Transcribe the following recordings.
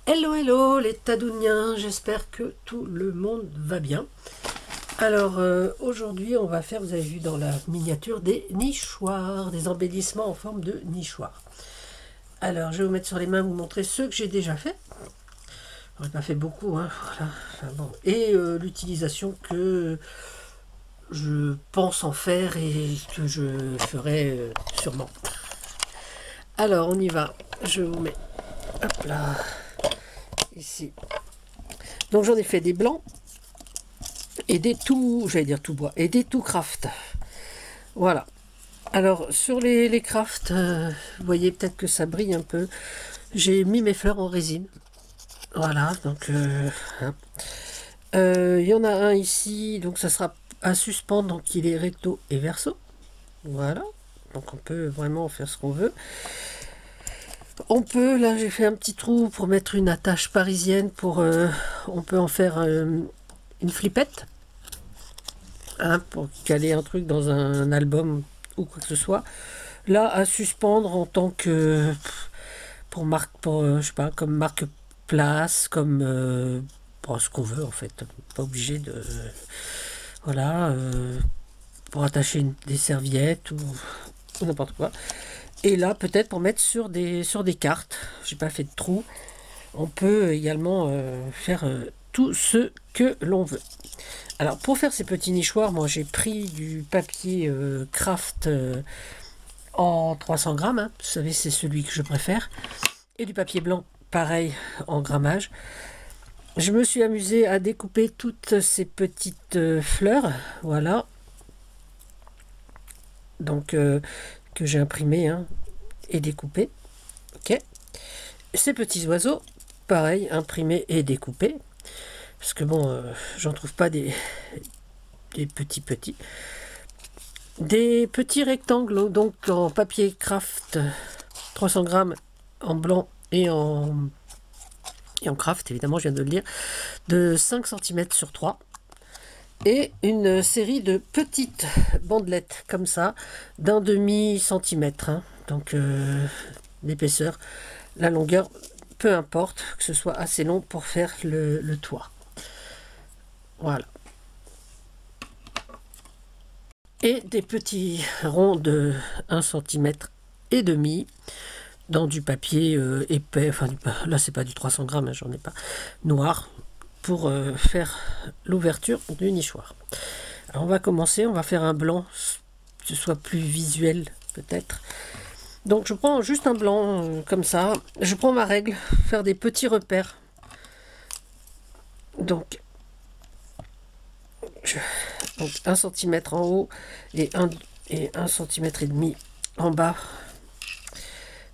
Hello hello les Tadouniens, j'espère que tout le monde va bien. Alors aujourd'hui on va faire, vous avez vu dans la miniature, des nichoirs, des embellissements en forme de nichoirs. Alors je vais vous mettre sur les mains, vous montrer ceux que j'ai déjà fait. J'en ai pas fait beaucoup, hein, voilà. Enfin, bon. Et l'utilisation que je pense en faire et que je ferai sûrement. Alors on y va, je vous mets, hop là, ici. Donc j'en ai fait des blancs et des tout, j'allais dire tout bois, et des tout craft. Voilà. Alors sur les craft, vous voyez peut-être que ça brille un peu. J'ai mis mes fleurs en résine. Voilà, donc y en a un ici, donc ça sera à suspendre, donc il est recto et verso. Voilà, donc on peut vraiment faire ce qu'on veut. On peut, là j'ai fait un petit trou pour mettre une attache parisienne, pour on peut en faire une flippette, hein, pour caler un truc dans un album ou quoi que ce soit. Là à suspendre en tant que pour marque, pour je sais pas, comme marque place, comme pour ce qu'on veut en fait, pas obligé de voilà, pour attacher des serviettes ou n'importe quoi. Et là, peut-être pour mettre sur des cartes, j'ai pas fait de trou. On peut également faire tout ce que l'on veut. Alors, pour faire ces petits nichoirs, moi j'ai pris du papier craft en 300 grammes. Hein. Vous savez, c'est celui que je préfère. Et du papier blanc, pareil, en grammage. Je me suis amusée à découper toutes ces petites fleurs. Voilà. Donc, que j'ai imprimé, hein, et découpé. Ok. Ces petits oiseaux, pareil, imprimés et découpés. Parce que bon, j'en trouve pas des petits. Des petits rectangles, donc en papier craft, 300 grammes en blanc et en craft, évidemment, je viens de le dire, de 5 cm sur 3. Et une série de petites bandelettes comme ça, d'un demi-centimètre, hein, donc d'épaisseur. La longueur, peu importe, que ce soit assez long pour faire le toit. Voilà. Et des petits ronds de 1 cm et demi dans du papier épais, enfin là c'est pas du 300 grammes, hein, j'en ai pas, noir, pour faire l'ouverture du nichoir. Alors on va commencer, on va faire un blanc, que ce soit plus visuel peut-être. Donc je prends juste un blanc comme ça, je prends ma règle, faire des petits repères. Donc 1 cm en haut et 1 cm et demi en bas.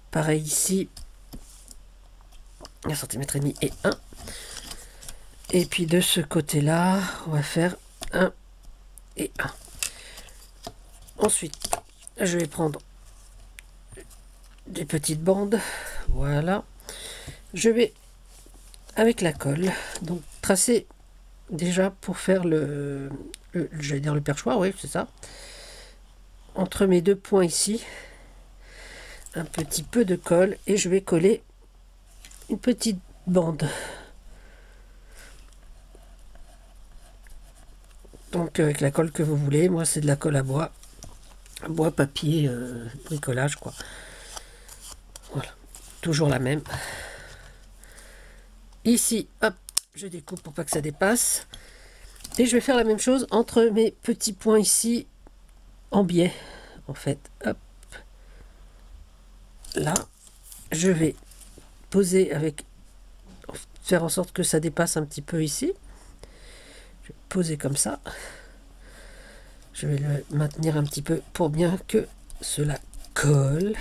Pareil ici, 1 cm et demi et 1. Et puis de ce côté-là, on va faire 1 et 1. Ensuite, je vais prendre des petites bandes, voilà. Je vais, avec la colle, donc tracer déjà pour faire j'allais dire le perchoir, oui, c'est ça. Entre mes deux points ici, un petit peu de colle et je vais coller une petite bande. Donc avec la colle que vous voulez, moi c'est de la colle à bois, papier, bricolage quoi. Voilà, toujours la même. Ici, hop, je découpe pour pas que ça dépasse. Et je vais faire la même chose entre mes petits points ici, en biais, en fait. Hop. Là, je vais poser avec, faire en sorte que ça dépasse un petit peu ici. Je vais poser comme ça. Je vais le maintenir un petit peu pour bien que cela colle.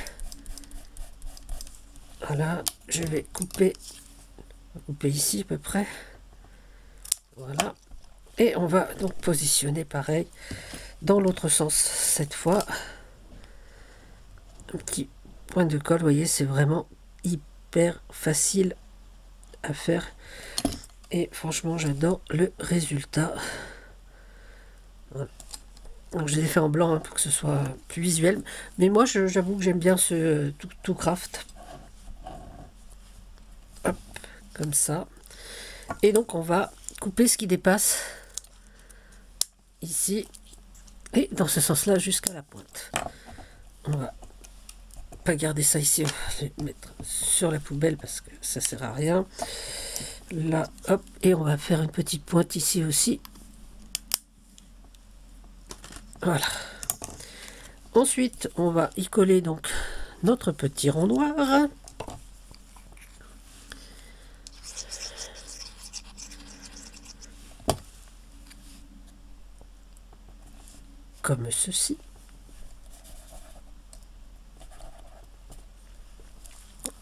Voilà, je vais couper ici à peu près. Voilà. Et on va donc positionner pareil dans l'autre sens cette fois. Un petit point de colle, vous voyez, c'est vraiment hyper facile à faire. Et franchement, j'adore le résultat. Voilà. Donc je l'ai fait en blanc hein, pour que ce soit plus visuel. Mais moi, j'avoue que j'aime bien ce tout craft. Hop, comme ça. Et donc on va couper ce qui dépasse ici et dans ce sens-là jusqu'à la pointe. On va pas garder ça ici, on va le mettre sur la poubelle parce que ça sert à rien. Là, hop, et on va faire une petite pointe ici aussi. Voilà. Ensuite, on va y coller donc notre petit rond noir. Comme ceci.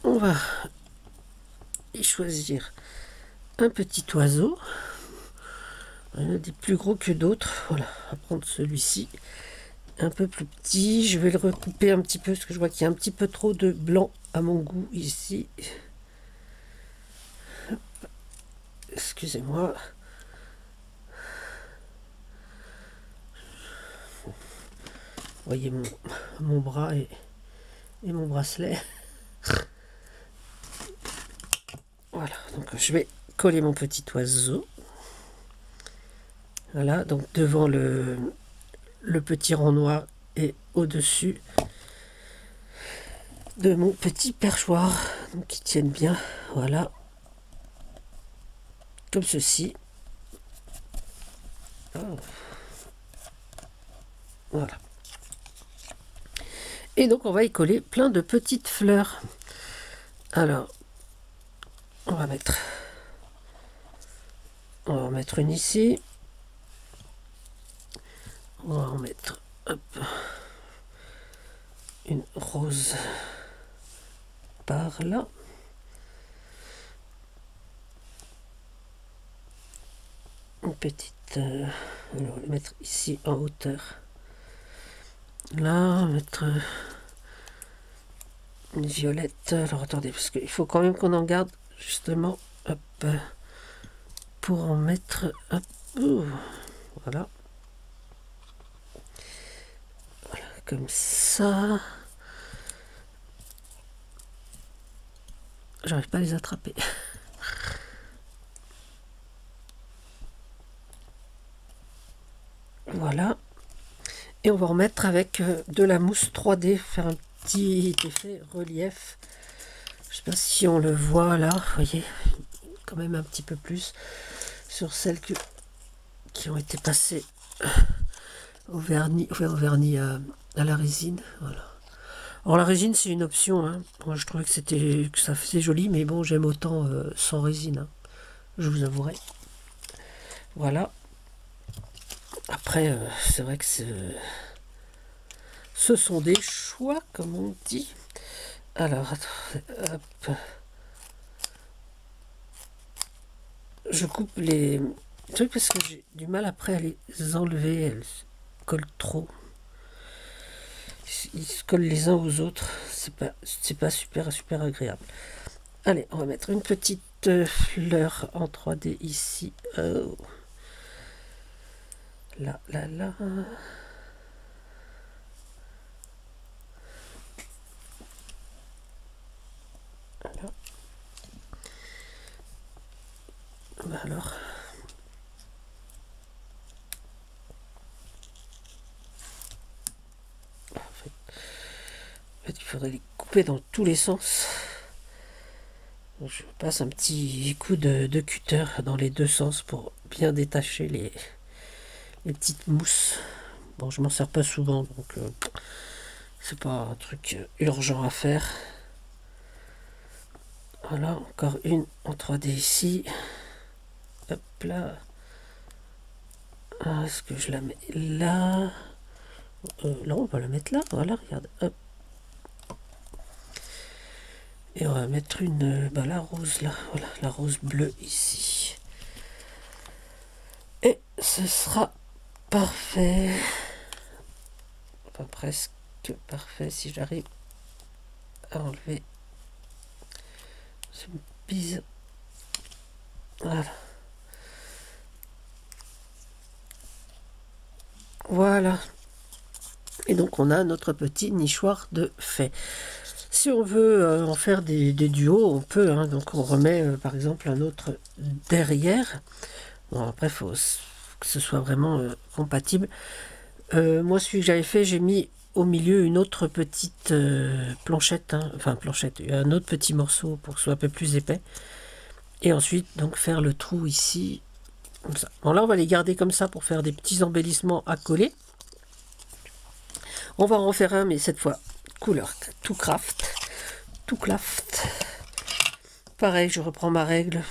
On va y choisir un petit oiseau. Il y en a des plus gros que d'autres. Voilà, on va prendre celui-ci. Un peu plus petit. Je vais le recouper un petit peu parce que je vois qu'il y a un petit peu trop de blanc à mon goût ici. Excusez-moi. Vous voyez mon bras et mon bracelet. Voilà, donc je vais coller mon petit oiseau. Voilà, donc devant le petit rond noir et au-dessus de mon petit perchoir, donc qui tiennent bien, voilà, comme ceci. Oh. Voilà. Et donc on va y coller plein de petites fleurs. Alors, on va en mettre une ici. On va en mettre, hop, une rose par là. Une petite, on va le mettre ici en hauteur. Là, on va mettre une violette. Alors attendez, parce qu'il faut quand même qu'on en garde justement, hop, pour en mettre, hop, voilà. Voilà, comme ça. J'arrive pas à les attraper. Voilà. Et on va remettre avec de la mousse 3D, faire un petit effet relief. Je sais pas si on le voit là, vous voyez, quand même un petit peu plus sur celles qui ont été passées au vernis, à la résine. Voilà. Alors la résine c'est une option, hein. Moi je trouvais que ça faisait joli, mais bon j'aime autant sans résine, hein. Je vous avouerai. Voilà. Après c'est vrai que ce sont des choix comme on dit. Alors hop. Je coupe les trucs parce que j'ai du mal après à les enlever, elles collent trop. Ils se collent les uns aux autres, c'est pas super agréable. Allez, on va mettre une petite fleur en 3D ici. Oh. Là. Voilà. Alors. En fait, il faudrait les couper dans tous les sens. Donc, je passe un petit coup de cutter dans les deux sens pour bien détacher les petites mousses. Bon, je m'en sers pas souvent, donc c'est pas un truc urgent à faire. Voilà, encore une en 3D ici. Hop là. Est-ce que je la mets là? Là, on va la mettre là. Voilà, regarde. Hop. Et on va mettre la rose là. Voilà, la rose bleue ici. Et ce sera parfait. Enfin, presque parfait si j'arrive à enlever ce bise. Voilà. Voilà. Et donc on a notre petit nichoir de fait. si on veut en faire des duos, on peut, hein. Donc on remet par exemple un autre derrière. Bon, après, il faut que ce soit vraiment compatible. Moi, celui que j'avais fait, j'ai mis au milieu une autre petite planchette, hein. Enfin planchette, un autre petit morceau pour que ce soit un peu plus épais. Et ensuite, donc faire le trou ici, comme ça. Bon, là, on va les garder comme ça pour faire des petits embellissements à coller. On va en refaire un, mais cette fois, couleur tout craft. Tout craft. Pareil, je reprends ma règle.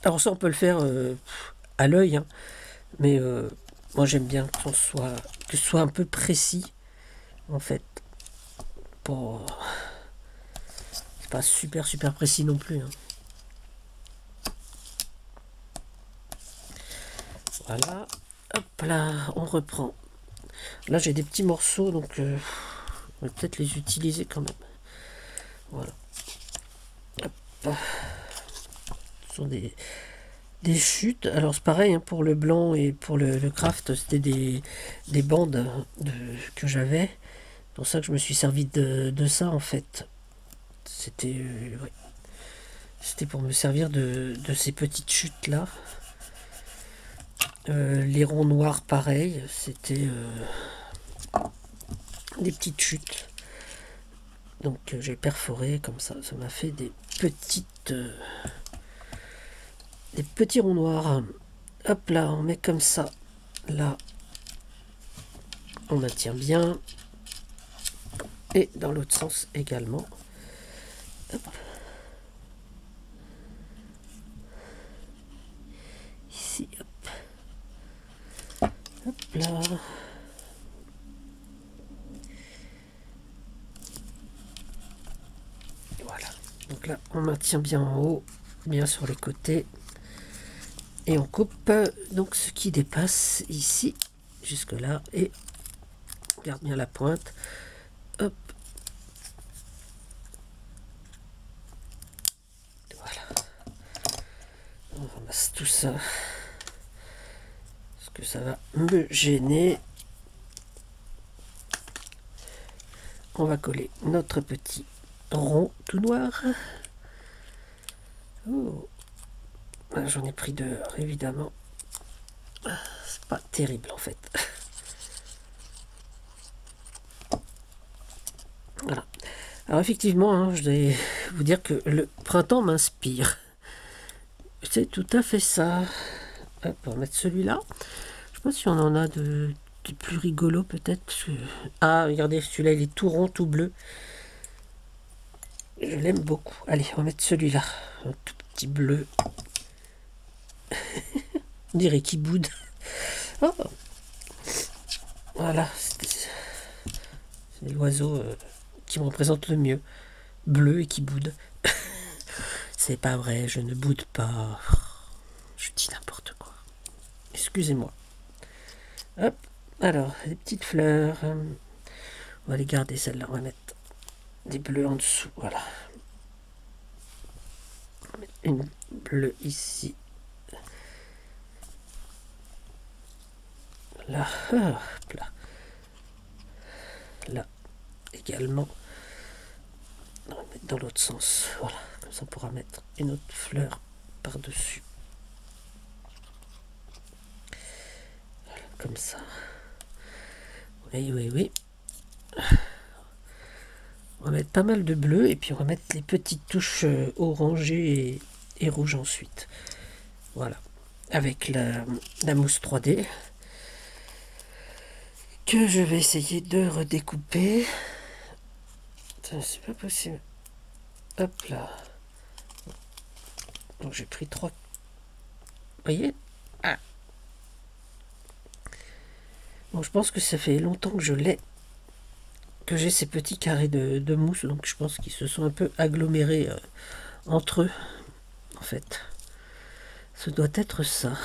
Alors ça, on peut le faire à l'œil, hein. Mais moi, j'aime bien que ce soit un peu précis, en fait. Bon, c'est pas super précis non plus, hein. Voilà. Hop là, on reprend. Là, j'ai des petits morceaux, donc on va peut-être les utiliser quand même. Voilà. Hop. Ce sont des chutes. Alors, c'est pareil, hein, pour le blanc et pour le craft, c'était des bandes que j'avais. C'est pour ça que je me suis servi de ça, en fait. C'était ouais. C'était pour me servir de ces petites chutes-là. Les ronds noirs, pareil. C'était des petites chutes. Donc j'ai perforé comme ça. Ça m'a fait des petits ronds noirs. Hop là, on met comme ça. Là, on maintient bien. Et dans l'autre sens également. Hop. Ici, hop. Hop là. Voilà. Donc là, on maintient bien en haut, bien sur les côtés. Et on coupe donc ce qui dépasse ici, jusque là. Et on garde bien la pointe. Hop. Voilà. On ramasse tout ça. Parce que ça va me gêner. On va coller notre petit rond tout noir. Oh. J'en ai pris deux, évidemment. C'est pas terrible en fait. Voilà. Alors effectivement, hein, je vais vous dire que le printemps m'inspire. C'est tout à fait ça. Hop, on va mettre celui-là. Je sais pas si on en a de plus rigolo peut-être. Ah, regardez, celui-là, il est tout rond, tout bleu. Je l'aime beaucoup. Allez, on va mettre celui-là. Un tout petit bleu. On dirait qu'il boude. Oh. Voilà, c'est l'oiseau qui me représente le mieux. Bleu et qui boude. C'est pas vrai, je ne boude pas. Je dis n'importe quoi. Excusez-moi. Hop, alors, les petites fleurs. On va les garder, celles-là. On va mettre des bleus en dessous. Voilà. On va mettre une bleue ici. Là, hop là. Là également. On va mettre dans l'autre sens. Voilà. Comme ça, on pourra mettre une autre fleur par-dessus. Voilà, comme ça. Oui, oui, oui. On va mettre pas mal de bleu et puis on va mettre les petites touches orangées et rouges ensuite. Voilà. Avec la mousse 3D que je vais essayer de redécouper. C'est pas possible. Hop là. Donc j'ai pris 3. Vous voyez? Ah. Bon, je pense que ça fait longtemps que que j'ai ces petits carrés de mousse, donc je pense qu'ils se sont un peu agglomérés entre eux, en fait. Ce doit être ça.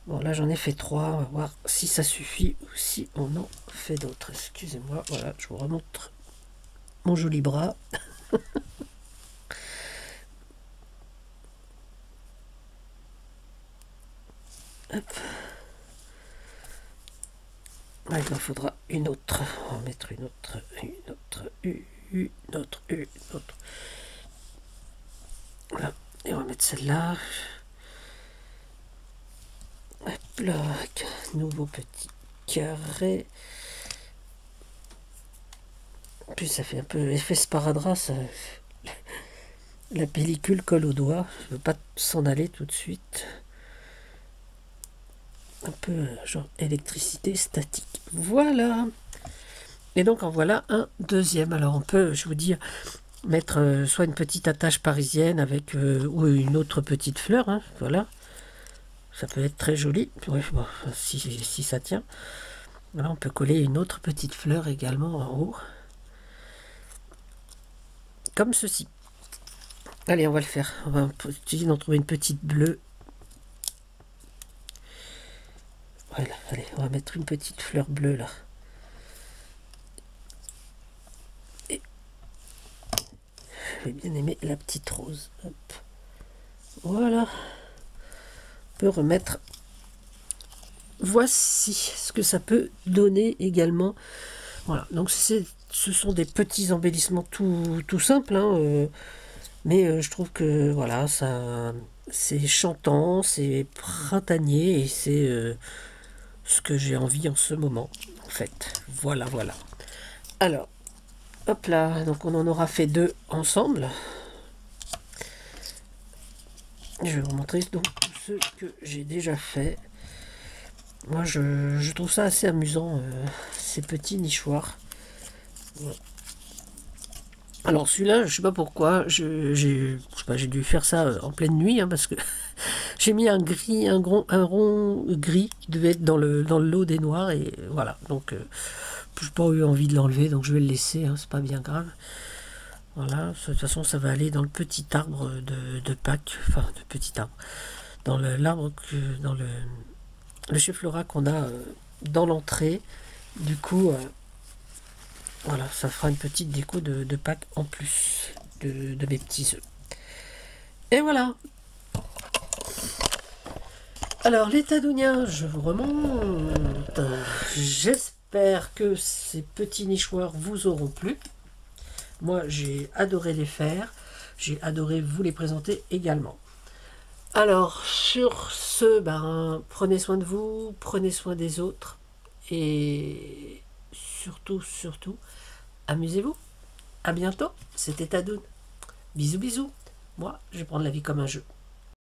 Bon, là j'en ai fait 3, on va voir si ça suffit ou si on en fait d'autres. Excusez-moi, voilà, je vous remontre mon joli bras. Hop. Ah, il en faudra une autre. On va mettre une autre, une autre, une autre, une autre. Voilà. Et on va mettre celle-là. Hop là, nouveau petit carré. En plus, ça fait un peu effet sparadrap, ça. La pellicule colle au doigt. Je ne veux pas s'en aller tout de suite. Un peu genre électricité statique. Voilà. Et donc en voilà un deuxième. Alors on peut, je vous dis, mettre soit une petite attache parisienne avec ou une autre petite fleur. Hein, voilà. Ça peut être très joli. Ouais, bon, si ça tient. Voilà, on peut coller une autre petite fleur également en haut. Comme ceci. Allez, on va le faire. On va essayer d'en trouver une petite bleue. Voilà, allez, on va mettre une petite fleur bleue là. Et j'ai bien aimé la petite rose. Hop. Voilà. On peut remettre. Voici ce que ça peut donner également. Voilà, donc ce sont des petits embellissements tout simples, hein, mais je trouve que voilà, ça, c'est chantant, c'est printanier et c'est ce que j'ai envie en ce moment, en fait. Voilà, voilà. Alors, hop là, donc on en aura fait deux ensemble. Je vais vous montrer donc ce que j'ai déjà fait. Moi, je trouve ça assez amusant, ces petits nichoirs. Ouais. Alors celui-là, je sais pas pourquoi, j'ai dû faire ça en pleine nuit, hein, parce que j'ai mis un rond gris qui devait être dans le lot des noirs, et voilà. Donc je n'ai pas eu envie de l'enlever, donc je vais le laisser, hein, c'est pas bien grave. Voilà, de toute façon ça va aller dans le petit arbre de Pâques, enfin de petit arbre, dans l'arbre dans le chef-flora qu'on a dans l'entrée. Du coup, voilà, ça fera une petite déco de Pâques en plus de mes petits œufs. Et voilà. Alors les Tadounia, je vous remonte. J'espère que ces petits nichoirs vous auront plu. Moi, j'ai adoré les faire. J'ai adoré vous les présenter également. Alors, sur ce, ben, prenez soin de vous, prenez soin des autres. Et surtout, amusez-vous. À bientôt. C'était Tadoun. Bisous, bisous. Moi, je vais prendre la vie comme un jeu.